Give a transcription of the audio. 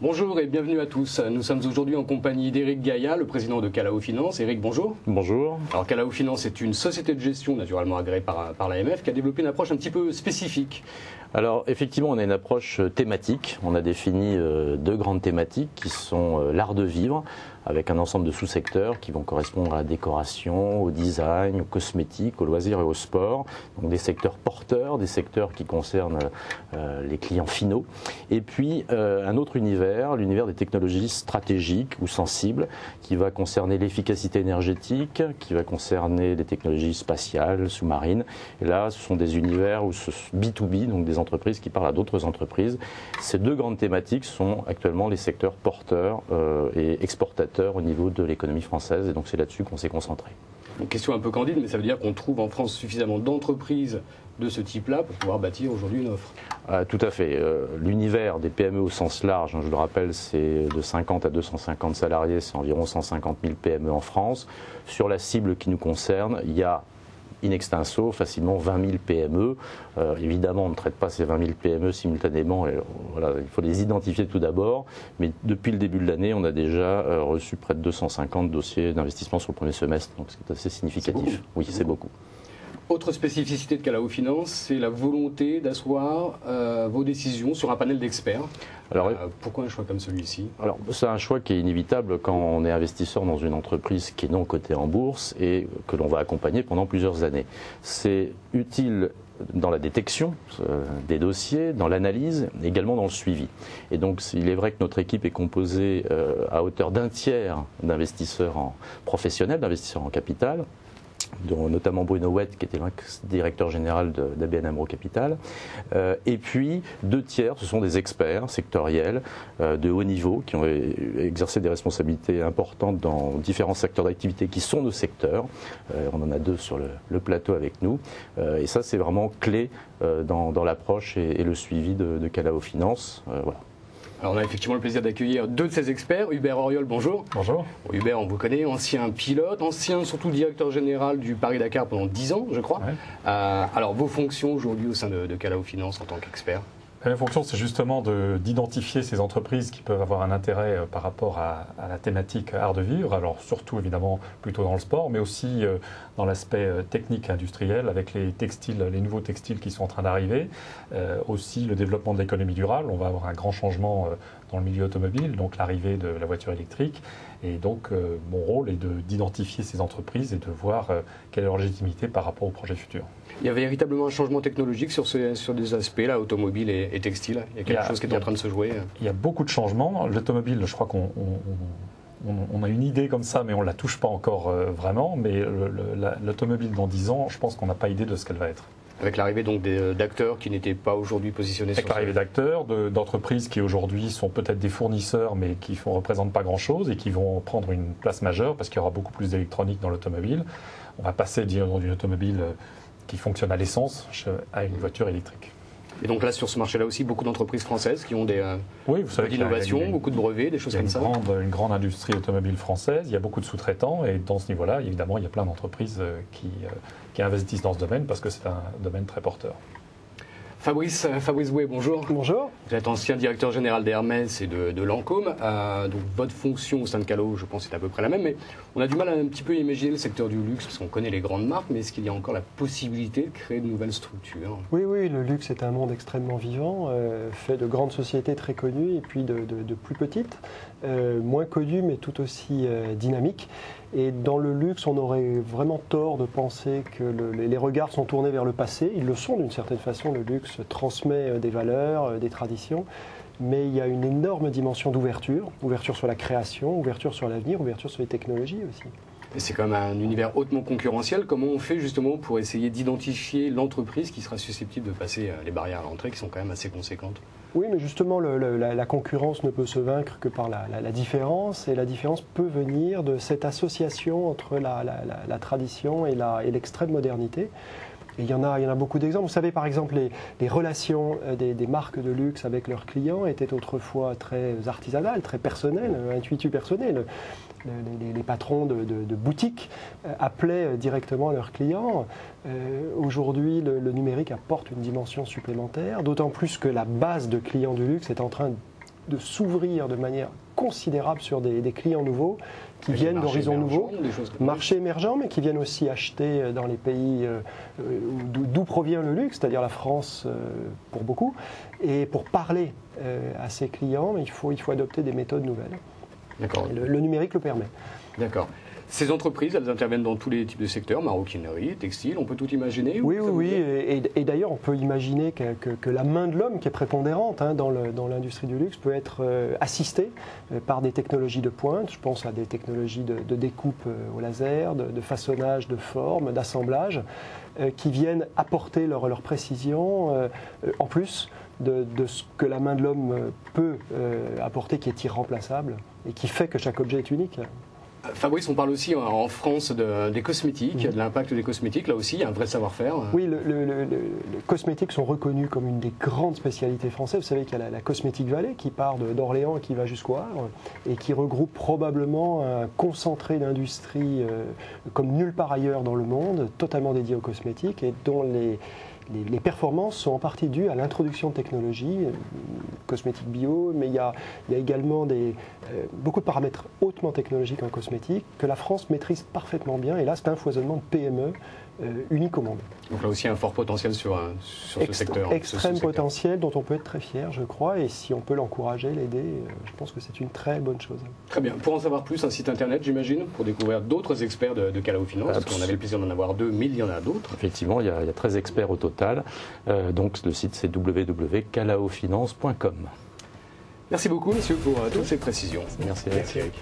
Bonjour et bienvenue à tous. Nous sommes aujourd'hui en compagnie d'Éric Gaillat, le président de Calao Finance. Éric, bonjour. Bonjour. Alors Calao Finance est une société de gestion naturellement agréée par l'AMF qui a développé une approche un petit peu spécifique. Alors effectivement, on a une approche thématique. On a défini deux grandes thématiques qui sont l'art de vivre, avec un ensemble de sous-secteurs qui vont correspondre à la décoration, au design, aux cosmétiques, aux loisirs et au sport. Donc des secteurs porteurs, des secteurs qui concernent les clients finaux. Et puis un autre univers, l'univers des technologies stratégiques ou sensibles, qui va concerner l'efficacité énergétique, qui va concerner les technologies spatiales, sous-marines. Et là, ce sont des univers où ce B2B, donc des entreprises qui parlent à d'autres entreprises. Ces deux grandes thématiques sont actuellement les secteurs porteurs et exportateurs au niveau de l'économie française, et donc c'est là-dessus qu'on s'est concentré. Une question un peu candide, mais ça veut dire qu'on trouve en France suffisamment d'entreprises de ce type-là pour pouvoir bâtir aujourd'hui une offre. Tout à fait. L'univers des PME au sens large, je le rappelle, c'est de 50 à 250 salariés, c'est environ 150 000 PME en France. Sur la cible qui nous concerne, il y a in extenso, facilement 20 000 PME. Évidemment, on ne traite pas ces 20 000 PME simultanément. Et, voilà, il faut les identifier tout d'abord. Mais depuis le début de l'année, on a déjà reçu près de 250 dossiers d'investissement sur le premier semestre. Donc c'est assez significatif. Oui, c'est beaucoup. Autre spécificité de Calao Finance, c'est la volonté d'asseoir vos décisions sur un panel d'experts. Alors, pourquoi un choix comme celui-ci? Alors, c'est un choix qui est inévitable quand on est investisseur dans une entreprise qui est non cotée en bourse et que l'on va accompagner pendant plusieurs années. C'est utile dans la détection des dossiers, dans l'analyse, également dans le suivi. Et donc, il est vrai que notre équipe est composée à hauteur d'un tiers d'investisseurs professionnels, d'investisseurs en capital, dont notamment Bruno Wett, qui était l'ex-directeur général d'ABN AMRO Capital. Et puis, deux tiers, ce sont des experts sectoriels de haut niveau qui ont exercé des responsabilités importantes dans différents secteurs d'activité qui sont nos secteurs. On en a deux sur le plateau avec nous. Et ça, c'est vraiment clé dans l'approche et le suivi de Calao Finance. Voilà. Alors on a effectivement le plaisir d'accueillir deux de ces experts. Hubert Auriol, bonjour. Bonjour. Bon, Hubert, on vous connaît, ancien pilote, ancien surtout directeur général du Paris-Dakar pendant 10 ans, je crois. Ouais. Alors vos fonctions aujourd'hui au sein de Calao Finance en tant qu'expert? La fonction, c'est justement d'identifier ces entreprises qui peuvent avoir un intérêt par rapport à la thématique art de vivre, alors surtout évidemment plutôt dans le sport, mais aussi dans l'aspect technique industriel avec les textiles, les nouveaux textiles qui sont en train d'arriver, aussi le développement de l'économie durable. On va avoir un grand changement dans le milieu automobile, donc l'arrivée de la voiture électrique. Et donc mon rôle est d'identifier ces entreprises et de voir quelle est leur légitimité par rapport aux projets futurs. Il y a véritablement un changement technologique sur des aspects-là, automobile et textile. Il y a quelque chose qui est en train de se jouer. Il y a beaucoup de changements. L'automobile, je crois qu'on a une idée comme ça, mais on ne la touche pas encore vraiment. Mais l'automobile dans 10 ans, je pense qu'on n'a pas idée de ce qu'elle va être. Avec l'arrivée donc d'acteurs qui n'étaient pas aujourd'hui positionnés sur Avec l'arrivée d'acteurs, d'entreprises qui aujourd'hui sont peut-être des fournisseurs mais qui ne représentent pas grand-chose et qui vont prendre une place majeure parce qu'il y aura beaucoup plus d'électronique dans l'automobile. On va passer d'une automobile qui fonctionne à l'essence à une voiture électrique. Et donc là, sur ce marché-là aussi, beaucoup d'entreprises françaises qui ont d'innovations, beaucoup de réinvestissements, des choses comme ça. Une grande industrie automobile française, il y a beaucoup de sous-traitants et dans ce niveau-là, évidemment, il y a plein d'entreprises qui investissent dans ce domaine parce que c'est un domaine très porteur. Fabrice Bouet, bonjour. Bonjour. Vous êtes ancien directeur général d'Hermès et de Lancôme. Donc votre fonction au sein de Calao, je pense, est à peu près la même. Mais on a du mal à un petit peu imaginer le secteur du luxe parce qu'on connaît les grandes marques. Mais est-ce qu'il y a encore la possibilité de créer de nouvelles structures? Oui, le luxe est un monde extrêmement vivant, fait de grandes sociétés très connues et puis de plus petites, moins connues mais tout aussi dynamiques. Et dans le luxe, on aurait vraiment tort de penser que les regards sont tournés vers le passé. Ils le sont d'une certaine façon. Le luxe transmet des valeurs, des traditions. Mais il y a une énorme dimension d'ouverture. Ouverture sur la création, ouverture sur l'avenir, ouverture sur les technologies aussi. Et c'est quand même un univers hautement concurrentiel. Comment on fait justement pour essayer d'identifier l'entreprise qui sera susceptible de passer les barrières à l'entrée qui sont quand même assez conséquentes? Oui, mais justement, la concurrence ne peut se vaincre que par la différence. Et la différence peut venir de cette association entre la tradition et l'extrême modernité. Et il y en a beaucoup d'exemples. Vous savez, par exemple, les relations des marques de luxe avec leurs clients étaient autrefois très artisanales, très personnelles, intuitu personnelles. Les patrons de boutiques appelaient directement leurs clients. Aujourd'hui, le numérique apporte une dimension supplémentaire, d'autant plus que la base de clients du luxe est en train de s'ouvrir de manière considérable sur des clients nouveaux qui viennent d'horizons nouveaux, marchés émergents, mais qui viennent aussi acheter dans les pays d'où provient le luxe, c'est-à-dire la France pour beaucoup. Et pour parler à ces clients, il faut adopter des méthodes nouvelles. D'accord. Le numérique le permet. D'accord. Ces entreprises, elles interviennent dans tous les types de secteurs, maroquinerie, textile, on peut tout imaginer? Oui. Et d'ailleurs, on peut imaginer que la main de l'homme, qui est prépondérante dans l'industrie du luxe, peut être assistée par des technologies de pointe. Je pense à des technologies de découpe au laser, de façonnage, de forme, d'assemblage, qui viennent apporter leur précision, en plus de ce que la main de l'homme peut apporter, qui est irremplaçable, et qui fait que chaque objet est unique. Fabrice, on parle aussi en France des cosmétiques, de l'impact des cosmétiques. Là aussi, il y a un vrai savoir-faire. Oui, les cosmétiques sont reconnus comme une des grandes spécialités françaises. Vous savez qu'il y a la Cosmétique Vallée qui part d'Orléans et qui va jusqu'au Havre et qui regroupe probablement un concentré d'industrie comme nulle part ailleurs dans le monde, totalement dédié aux cosmétiques et dont les performances sont en partie dues à l'introduction de technologies, cosmétiques bio, mais il y a également beaucoup de paramètres hautement technologiques en cosmétique que la France maîtrise parfaitement bien. Et là, c'est un foisonnement de PME unique au monde. Donc là aussi, un fort potentiel sur ce secteur. Extrême potentiel dont on peut être très fier, je crois. Et si on peut l'encourager, l'aider, je pense que c'est une très bonne chose. Très bien. Pour en savoir plus, un site internet, j'imagine, pour découvrir d'autres experts de Calao Finance. Parce qu'on avait le plaisir d'en avoir 2, mais il y en a d'autres. Effectivement, il y a 13 experts au total. Donc le site, c'est www.calaofinance.com. Merci beaucoup, messieurs, pour toutes ces précisions. Merci Eric.